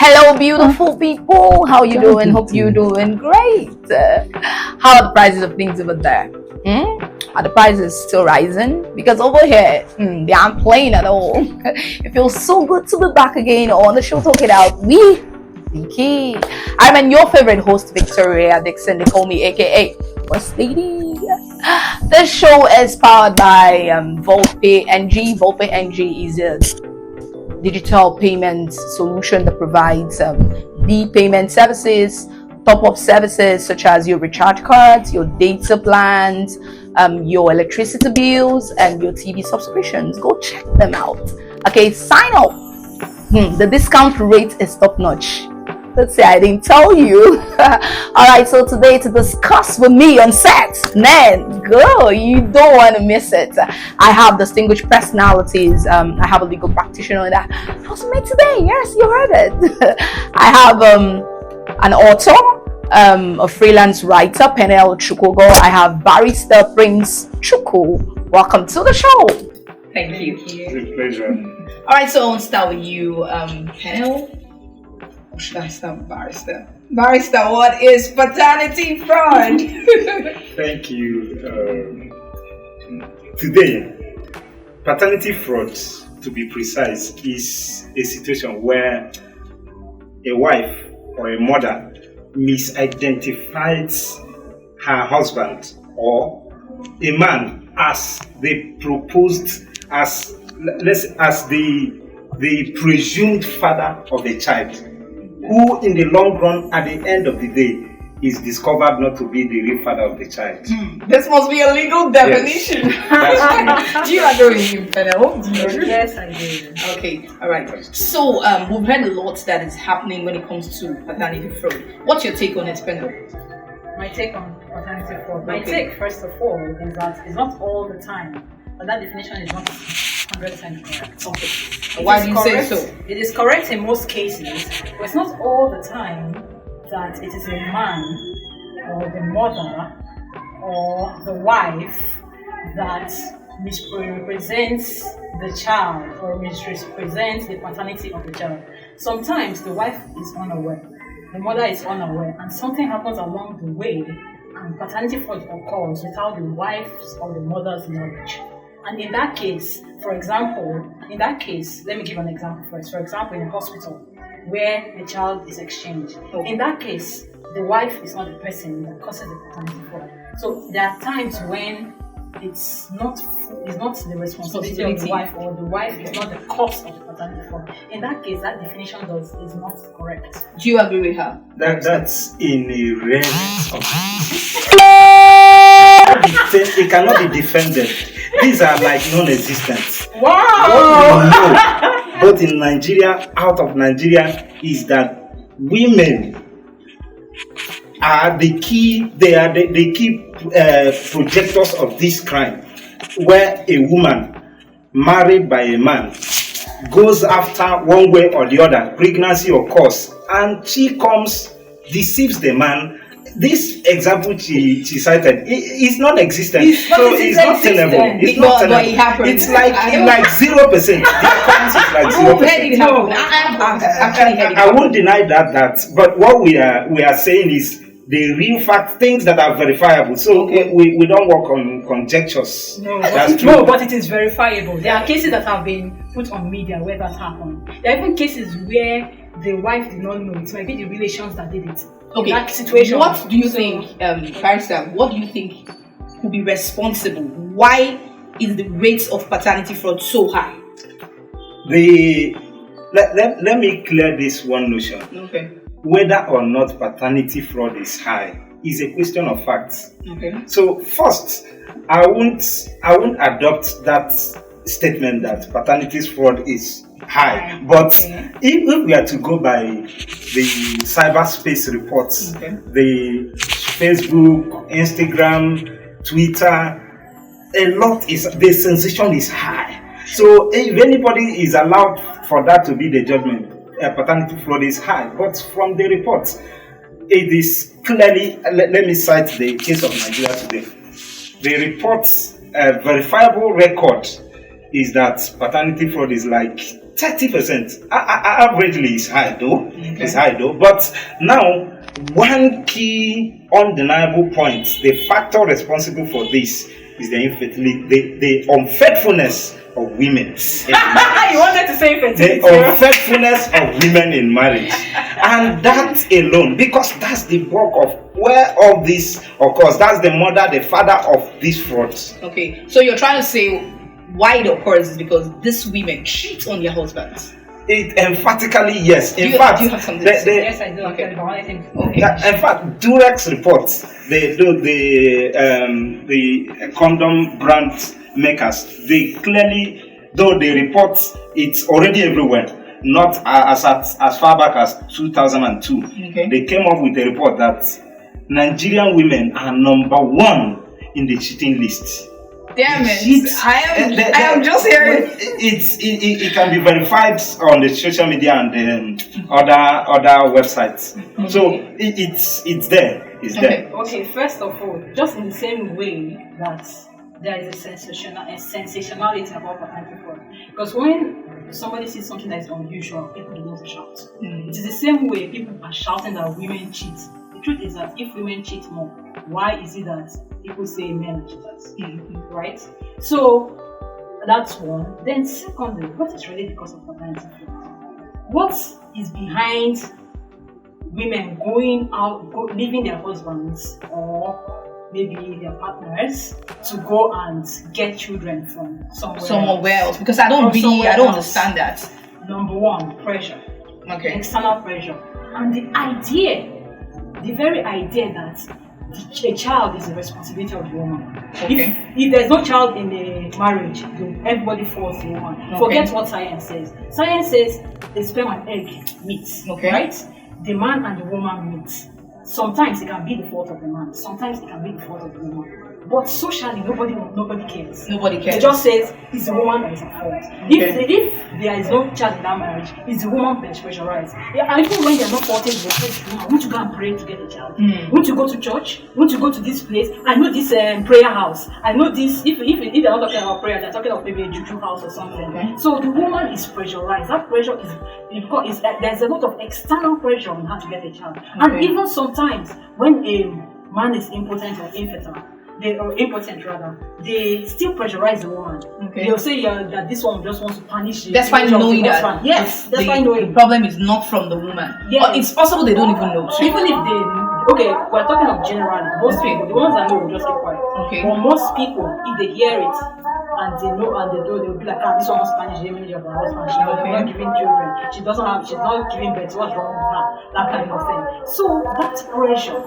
Hello, beautiful people. How you doing? Hope you're doing great. How are the prices of things over there? Are the prices still rising? Because over here, they aren't playing at all. It feels so good to be back again on the show. Talk it out. Vicky. I'm your favorite host, Victoria Dixon. They call me AKA First Lady. This show is powered by Volpe NG. Volpe NG is a digital payment solution that provides payment services, top-up services such as your recharge cards, your data plans, your electricity bills, and your TV subscriptions. Go check them out. Okay, sign up. The discount rate is top-notch. Let's say I didn't tell you. Alright, so today to discuss with me on set, man, girl, you don't want to miss it. I have distinguished personalities. I have a legal practitioner that housemate today. Yes, you heard it. I have an author, a freelance writer, Penel Chukogo. I have barrister Prince Chuku. Welcome to the show. Thank you. It's a pleasure. Alright, so I'll start with you, Penel. Should I start barrister? Barrister, what is paternity fraud? Thank you. Today, paternity fraud, to be precise, is a situation where a wife or a mother misidentifies her husband or a man as the proposed, as the presumed father of the child, who in the long run, at the end of the day, is discovered not to be the real father of the child. This must be a legal definition. Yes. Do you agree with you, Penel? Yes, I do. Okay, alright. So, we've heard a lot that is happening when it comes to paternity fraud. What's your take on it, Penel? My take on paternity fraud. My Okay. take, first of all, is that it's not all the time, but that definition is not 100% correct. Okay. Why do you say so? It is correct in most cases, but it's not all the time that it is a man or the mother or the wife that misrepresents the child or misrepresents the paternity of the child. Sometimes the wife is unaware, the mother is unaware, and something happens along the way, and paternity fraud occurs without the wife's or the mother's knowledge. And in that case, for example, let me give an example first. For example, in a hospital where a child is exchanged. In that case, the wife is not the person that causes the paternity fraud. So there are times when it's not the responsibility of the wife, or the wife is not the cause of the paternity fraud. In that case, that definition is not correct. Do you agree with her? That's in a rare it cannot be defended. These are like non-existent. Wow! What we know, both in Nigeria, out of Nigeria, is that women are the key. They are the key projectors of this crime, where a woman married by a man goes after one way or the other, pregnancy occurs, and she comes, deceives the man. This example she cited is non-existent. It's not tenable. It's not tenable. It's like 0%. The occurrence is like 0%. I won't deny that. But what we are saying is the real fact, things that are verifiable. So we don't work on conjectures. That's true. No, but it is verifiable. There are cases that have been put on media where that happened. There are even cases where the wife did not know. It might be the relations that did it. Okay, that situation. What do you think, Barrister, what do you think could be responsible? Why is the rates of paternity fraud so high? Let me clear this one notion. Okay. Whether or not paternity fraud is high is a question of facts. Okay. So first, I won't adopt that statement that paternity fraud is high. But if we are to go by the cyberspace reports, the Facebook, Instagram, Twitter, the sensation is high. So if anybody is allowed for that to be the judgment, paternity fraud is high. But from the reports, it is clearly, let me cite the case of Nigeria today. The reports, verifiable record is that paternity fraud is like 30%. Averagely is high though. It's high though. But now, one key undeniable point, the factor responsible for this is the unfaithfulness of women. You wanted to say fertility. The unfaithfulness of women in marriage. And that alone, because that's the bulk of where all this occurs. That's the mother, the father of these frauds. Okay, so you're trying to say why it occurs is because these women cheat on their husbands. It emphatically yes. Do you have something to say? Yes, I do. Okay. In fact, Durex reports the condom brand makers. They clearly, though they report it's already everywhere. Not as far back as 2002. Okay. They came up with a report that Nigerian women are number 1 in the cheating list. Damn it! I am just hearing. It can be verified on the social media and other websites. So it's there. It's there. Okay. First of all, just in the same way that there is a sensationality about paternity fraud, because when somebody sees something that is unusual, people do not shout. It is the same way people are shouting that women cheat. The truth is that if women cheat more, why is it that people say men are cheaters? Right? So that's one. Then secondly, what is really the cause of paternity fraud? What is behind women going out, leaving their husbands or maybe their partners to go and get children from somewhere else? Because I don't understand that. Number one, pressure. Okay. External pressure. And the very idea that a child is the responsibility of the woman. Okay. If there's no child in the marriage, everybody falls to the woman. Okay. Forget what science says. Science says the sperm and egg meet. Okay. Right? The man and the woman meet. Sometimes it can be the fault of the man. Sometimes it can be the fault of the woman. But socially, nobody cares. Nobody cares. It just says it's the woman that is at fault. Okay. If there is no child in that marriage, it's the woman that is pressurized. Yeah, and even when they're not faulted, they say, won't you go and pray to get a child? Won't you go to church? Won't you go to this place? I know this prayer house. I know this. If they're not talking about prayer, they're talking about maybe a juju house or something. Okay. So the woman is pressurized. That pressure is there's a lot of external pressure on her to get a child. Okay. And even sometimes when a man is impotent or infertile, they still pressurize the woman. Okay. They'll say that this one just wants to punish you. That's fine knowing that. Yes, that's fine knowing. The problem is not from the woman. Yeah. Or it's possible they don't even know. So even if we're talking of generally, most people, the ones that know will just keep quiet. Okay. But most people, if they hear it and they know and they do, they'll be like, this one wants to punish the image of her husband. She's not giving children. She's not giving birth. What's wrong with her? That kind of thing. So that pressure,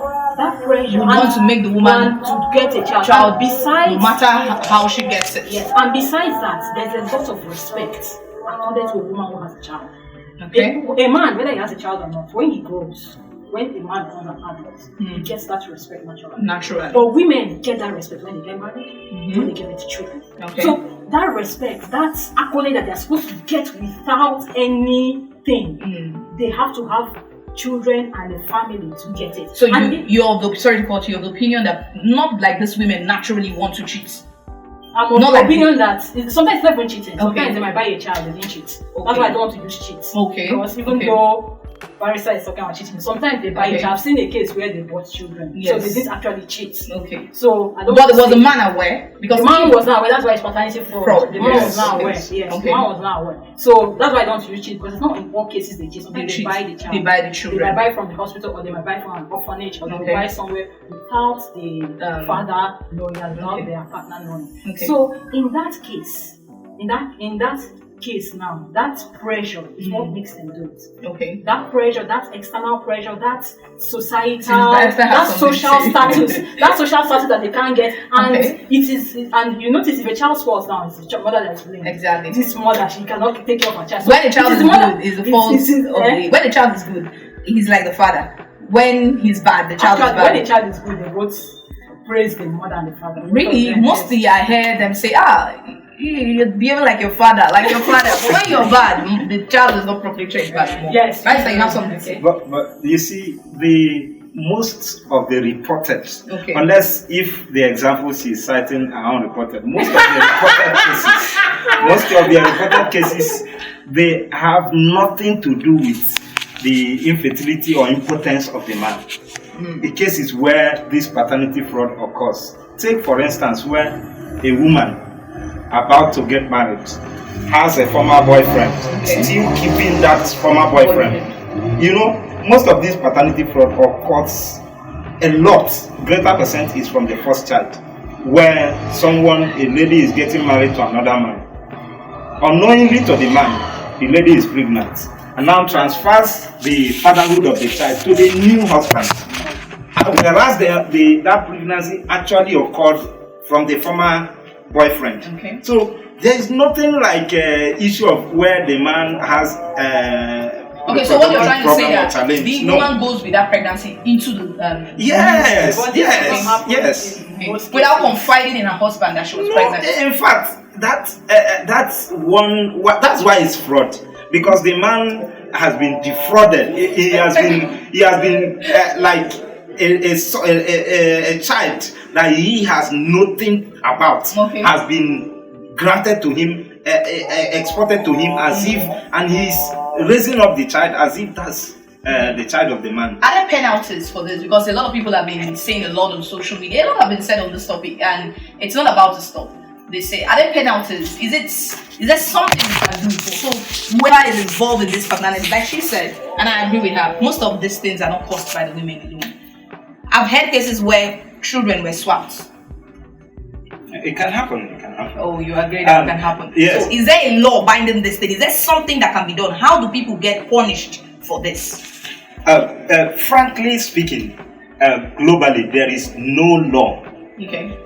you want to make the woman to get a child. Besides, no matter how she gets it. Yes, and besides that, there's a lot of respect accorded to a woman who has a child. Okay. A man, whether he has a child or not, when he grows, when a man becomes an adult, he gets that respect naturally. But women get that respect when they get married, when they get into children. Okay. So that respect, that accolade that they're supposed to get without anything, they have to have children and a family to get it. So you're of the opinion that not like these women naturally want to cheat. I'm of the opinion that sometimes it's not even cheating. Sometimes they might buy a child and then cheat. That's why I don't want to use cheat. Okay. Because even though Barrister is talking about cheating, sometimes they buy a child. I've seen a case where they bought children. Yes. So they didn't actually cheat. Okay. So I don't. But was the man aware? Because the man was not aware. That's why it's paternity fraud. The man was not aware. Yes. Okay. The man was not aware. So that's why I don't use cheat, because it's not in all cases they cheat. Sometimes they buy the child. They buy the children. They might buy from the hospital, or they might buy from an orphanage, or they might buy somewhere without the father knowing and without their partner knowing. Okay. So in that case, now, that pressure is what makes them do it. Okay. That pressure, that external pressure, that societal, that social status, that they can't get, and it is, and you notice if a child falls down, it's the mother that is blamed. Exactly. This mother, she cannot take care of her child. So when the child is good, is the fault when the child is good, he's like the father. When he's bad, the child is bad. When the child is good, they both praise the mother and the father. Really, mostly I hear them say, you're behaving like your father. But when you're bad, the child is not properly trained back. Yes. Right, so you have something to say. But you see, most of the reported, unless if the examples she's citing are unreported, most of the reported cases they have nothing to do with the infertility or impotence of the man. The cases where this paternity fraud occurs. Take for instance where a woman about to get married has a former boyfriend, still keeping that former boyfriend. You know, most of this paternity fraud occurs a lot, greater percent is from the first child, where a lady is getting married to another man. Unknowingly to the man, the lady is pregnant and now transfers the fatherhood of the child to the new husband. Whereas that pregnancy actually occurred from the former boyfriend. So there is nothing like issue of where the man has so what you're trying to say that the woman goes with that pregnancy into the yes. Without confiding in her husband that she was pregnant. In fact, that's why it's fraud, because the man has been defrauded. He has been like a child that he has nothing about has been granted to him, exported to him as if, and he's raising up the child as if that's the child of the man. Are there penalties for this? Because a lot of people have been saying a lot on social media. A lot have been said on this topic, and it's not about to stop. They say, are there penalties? Is there something you can do? So whoever is involved in this paternity, like she said, and I agree with her, most of these things are not caused by the women alone. I've heard cases where children were swapped. It can happen. Oh, you agree that it can happen? Yes. So is there a law binding this thing? Is there something that can be done? How do people get punished for this? Frankly speaking, globally there is no law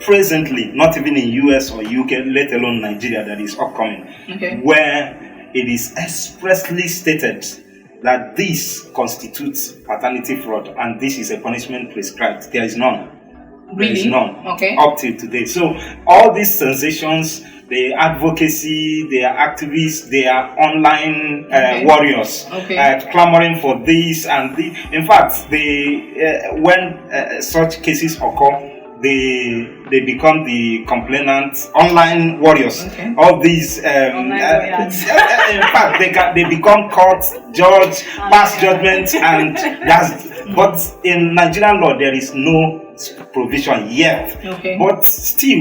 presently, not even in US or UK, let alone Nigeria, that is upcoming, where it is expressly stated that this constitutes paternity fraud and this is a punishment prescribed. There is none. There is none up till today. So all these sensations, the advocacy, they are activists, they are online warriors clamoring for this and the. In fact, when such cases occur, they become the complainants, online warriors. All these, in fact, they become court, judge, pass judgments, and that's. But in Nigerian law, there is no provision yet. But still,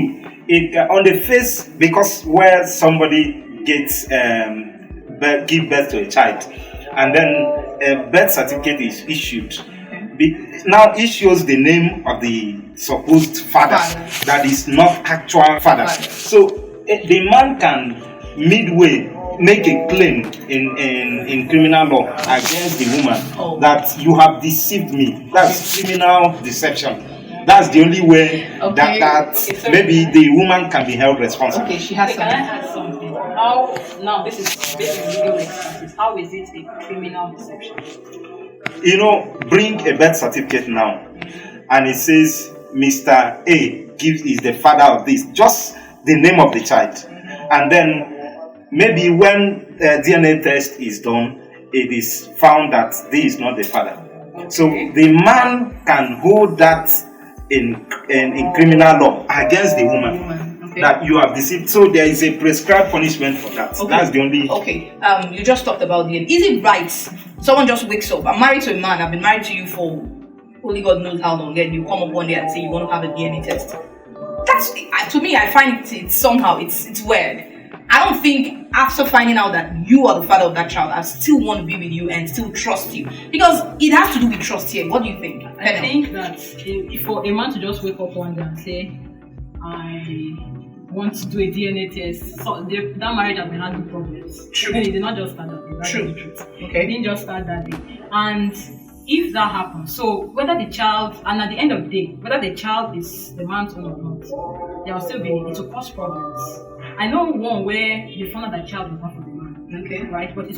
on the face, because where somebody gets give birth to a child, and then a birth certificate is issued. Now it shows the name of the supposed father that is not actual father. So the man can midway make a claim in criminal law against the woman that you have deceived me. That's criminal deception. That's the only way that maybe the woman can be held responsible. Can I ask something? How now? This is based on legal expertise. How is it a criminal deception? You know, bring a birth certificate now, and it says Mr. A is the father of this, just the name of the child, and then maybe when DNA test is done, it is found that this is not the father. So the man can hold that in criminal law against the woman. That you have deceived. So there is a prescribed punishment for that. That's the only. You just talked about DNA. Is it right? Someone just wakes up. I'm married to a man. I've been married to you for only God knows how long. Then you come up one day and say you want to have a DNA test. That's to me. I find it somehow it's weird. I don't think after finding out that you are the father of that child, I still want to be with you and still trust you, because it has to do with trust here. What do you think? I think that for a man to just wake up one day and say, I want to do a DNA test, so that marriage has been having problems. True. They did not just start that day. That's the truth. They didn't just start that day. And if that happens, so whether the child, and at the end of the day, whether the child is the man's own or not, there will still be, it will cause problems. I know one where they found out that child was not for the man. Right? But it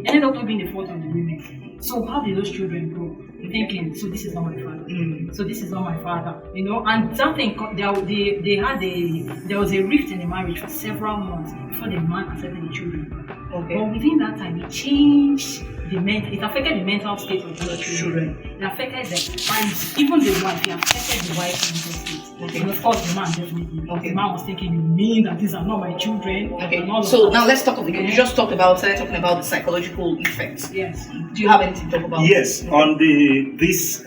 ended up not being the fault of the women. So how did those children grow? Thinking, so this is not my father. So this is not my father. You know, and that thing, there was a rift in the marriage for several months before the man accepted the children. But within that time, it changed it affected the mental state of the children. It affected them, and even the wife, it affected the wife's mental state. Okay. And of course, the man definitely. Okay. The man was thinking, you mean that these are not my children? Okay. And all of So that. now let's talk about. You just started talking about the psychological effects. Yes. Do you have anything to talk about? Yes, on this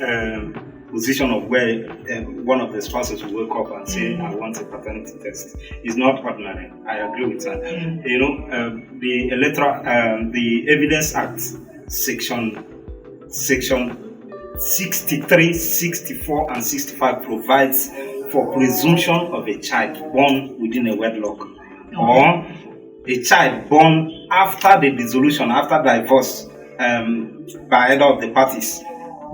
position of where one of the sponsors will wake up and say, I want a paternity test, is not ordinary. I agree with that. You know, the Evidence Act, section 63, 64, and 65 provides for presumption of a child born within a wedlock, or a child born after the dissolution, after divorce by either of the parties,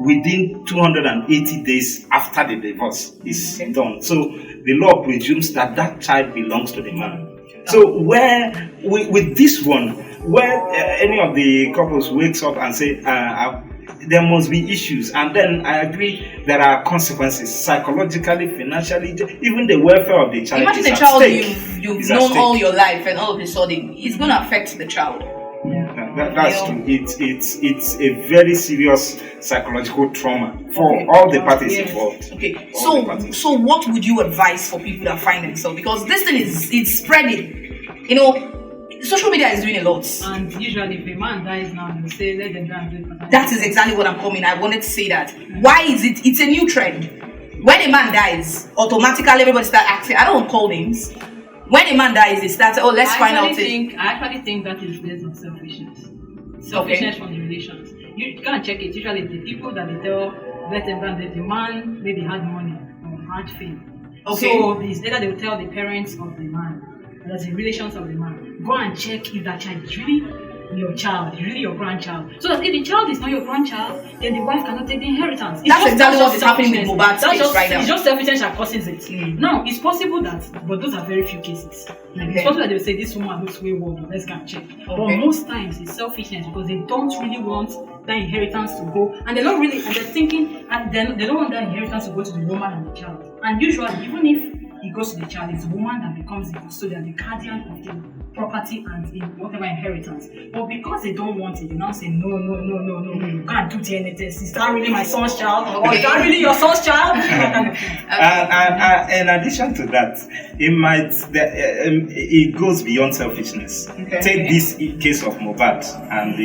within 280 days after the divorce is done. So the law presumes that child belongs to the man. So where with this one, where any of the couples wakes up and say, there must be issues, and then I agree there are consequences psychologically, financially, even the welfare of the child. Imagine is a at child stake. you've known all your life, and all of a sudden it's going to affect the child. That's true. It's a very serious psychological trauma for all the parties involved. Okay, so what would you advise for people that find themselves? Because this thing it's spreading. You know, social media is doing a lot. And usually, if a man dies now, you say, let them go and do it. That is exactly what I'm coming. I wanted to say that. Why is it? It's a new trend. When a man dies, automatically everybody start asking. I don't want to call names. When a man dies, it starts. Oh, let's find out. I actually think that is based on selfishness. Selfishness from the relations. You can't check it. Usually, the people that they tell, let them go and do it, the man maybe had money or had fame. Okay. So it's either they will tell the parents of the man, that's the relations of the man, go and check if that child is really your child, really your grandchild. So that if the child is not your grandchild, then the wife cannot take the inheritance. That's exactly what is happening with Mohbad's case right now. It's just selfishness that causes it. Now, it's possible that, but those are very few cases. It's possible that they will say, this woman looks wayward, let's go and check. But most times it's selfishness because they don't really want that inheritance to go, and they're not really, and they're thinking, and then they don't want that inheritance to go to the woman and the child. And usually, even if it goes to the child, it's the woman that becomes the custodian, the guardian of the property and in whatever inheritance. But because they don't want it, they now say, no, you can't do DNA test. Is that really my son's child? Or is that really your son's child? And in addition to that, it goes beyond selfishness. Take this case of Mohbad, and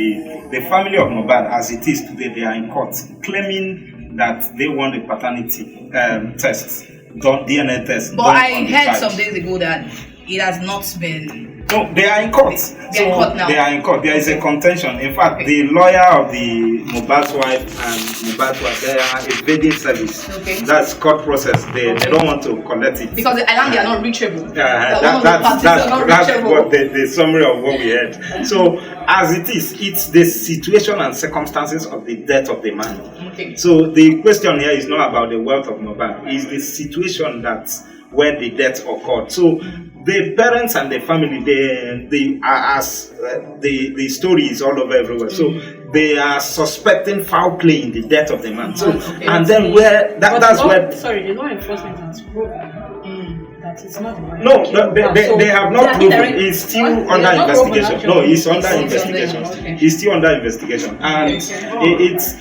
the family of Mohbad, as it is today, they are in court claiming that they want a paternity test. DNA test. But I heard some days ago that it has not been. No, they are in court. They are in court now. They are in court. There is a contention. In fact, the lawyer of the Mohbad's wife and Mohbad's wife, they are evading service. That's court process. They don't want to collect it because the island they are not reachable. That's what the summary of what we heard. So as it is, it's the situation and circumstances of the death of the man. So the question here is not about the wealth of Mohbad. It's the situation that's where the death occurred. So the parents and the family, the story is all over everywhere. So they are suspecting foul play in the death of the man. So and then where that's where. Sorry, the law enforcement has proven that it's not the right. No, they have not proven. It's still under investigation. No, it's under investigation. It's still under investigation, and it's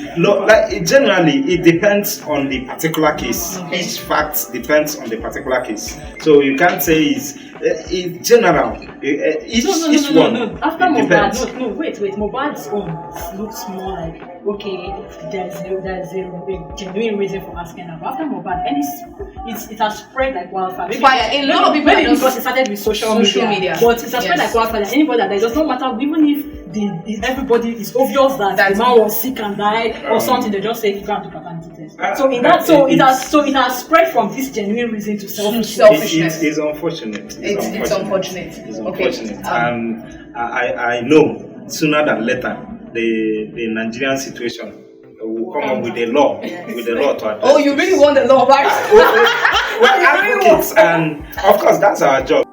generally it depends on the particular case. Each fact depends on the particular case. So you can't say it's in general. Each one. No. After Mohbad, wait. Mohbad's own looks more like there's a genuine reason for asking that. But after Mohbad, it has spread like wildfire. A lot of people because it started with social media. But it has spread like wildfire. Anybody that does not matter, even if everybody is obvious that the man was sick and died or something, they just say you can't do paternity test. It has spread from this genuine reason to selfishness. It's unfortunate. It's unfortunate. It's unfortunate. And I know sooner than later the Nigerian situation will come up with a law to address. Oh, you really want the law, right? We're advocates, and of course that's our job.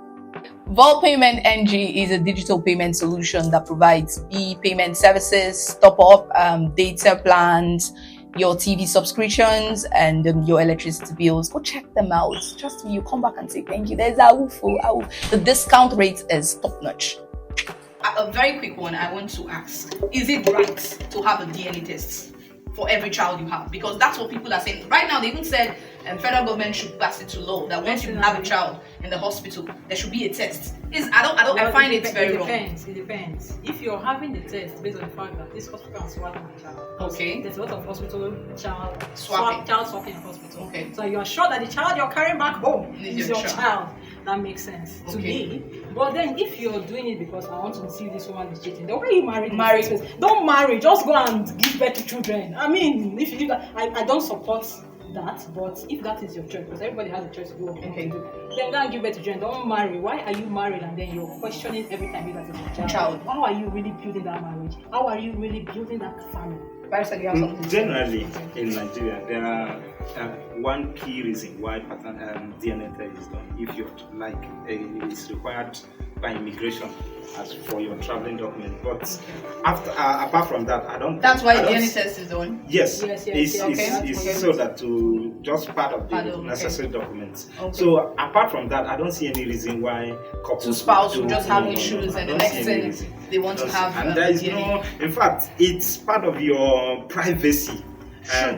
Vault Payment NG is a digital payment solution that provides e-payment services, top-up, data plans, your TV subscriptions, and your electricity bills. Go check them out. Trust me, you come back and say thank you. There's the discount rate is top-notch. A very quick one I want to ask. Is it right to have a DNA test for every child you have, because that's what people are saying right now. They even said federal government should pass it to law that once you have a child in the hospital, there should be a test. I find it very wrong. It depends. If you're having the test based on the fact that this hospital can swap my child, okay, there's a lot of hospital child swapping in hospital. Okay, so you are sure that the child you're carrying back home is your child. That makes sense to me. But then if you're doing it because I want to see this woman is cheating, then why are you married? Don't marry. Just go and give birth to children. I mean, if you do that, I don't support that. But if that is your choice, because everybody has a choice to do what they want to do, then go and give birth to children. Don't marry. Why are you married and then you're questioning every time you that is your child? How are you really building that marriage? How are you really building that family? Generally, in Nigeria, there are one key reason why DNA test is done. If you like, it is required by immigration as for your traveling document. But after, apart from that, I don't. That's why DNA test is done. Yes, it's so that to just part of the necessary documents. So apart from that, I don't see any reason why couples will just have issues, and the next thing they want to have. And there is no. In fact, it's part of your privacy.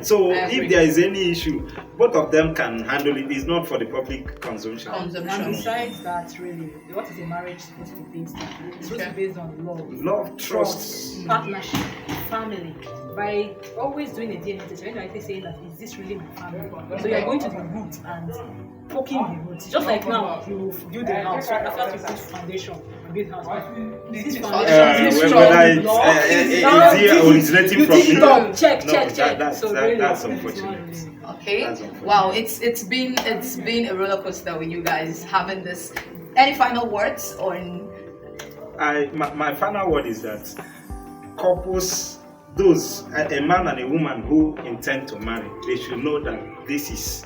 So if there is any issue, both of them can handle it. It's not for the public consumption. And besides that, really, what is a marriage supposed to be based on? It's supposed to be based on love, trust, partnership, family. By always doing a DNA test, you're actually saying that, is this really my family? So you're going to the root and poking the roots. Just like now, you build a house, right? After you put foundation, you build house. This foundation is strong. Is it originating from me? Check. That's unfortunate. Okay. Wow, it's been a roller coaster with you guys having this. Any final words my final word is that couples, those a man and a woman who intend to marry, they should know that this is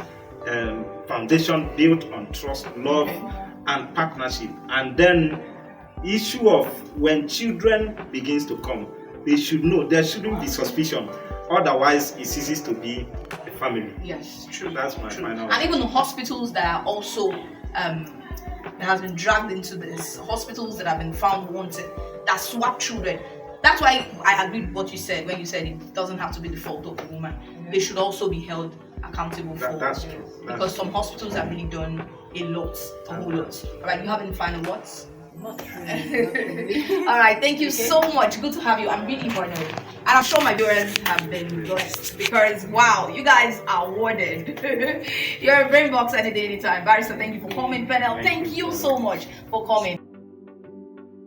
foundation built on trust, love, and partnership. And then issue of when children begins to come, they should know there shouldn't be suspicion. Otherwise, it ceases to be a family. Yes, true. That's my final word. And even hospitals that are also that has been dragged into this, hospitals that have been found wanted, that swap children. That's why I agree with what you said when you said it doesn't have to be the fault of the woman. They should also be held accountable for. That's true. Because some hospitals have really done a whole lot. All right, you have any final words? Not really. All right, thank you so much. Good to have you. I'm really honored, and I'm sure my viewers have been blessed because wow, you guys are awarded. You're a brain box any day, anytime. Barrister, thank you for coming. Penel, thank you so much for coming.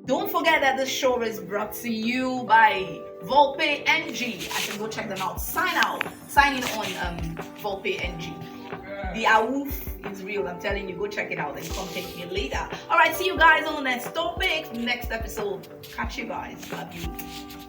Don't forget that this show is brought to you by Volpe NG. I can go check them out. Sign in on Volpe NG. The AWOOF is real. I'm telling you, go check it out and come thank me later. All right, see you guys on the next topic, next episode. Catch you guys. Love you.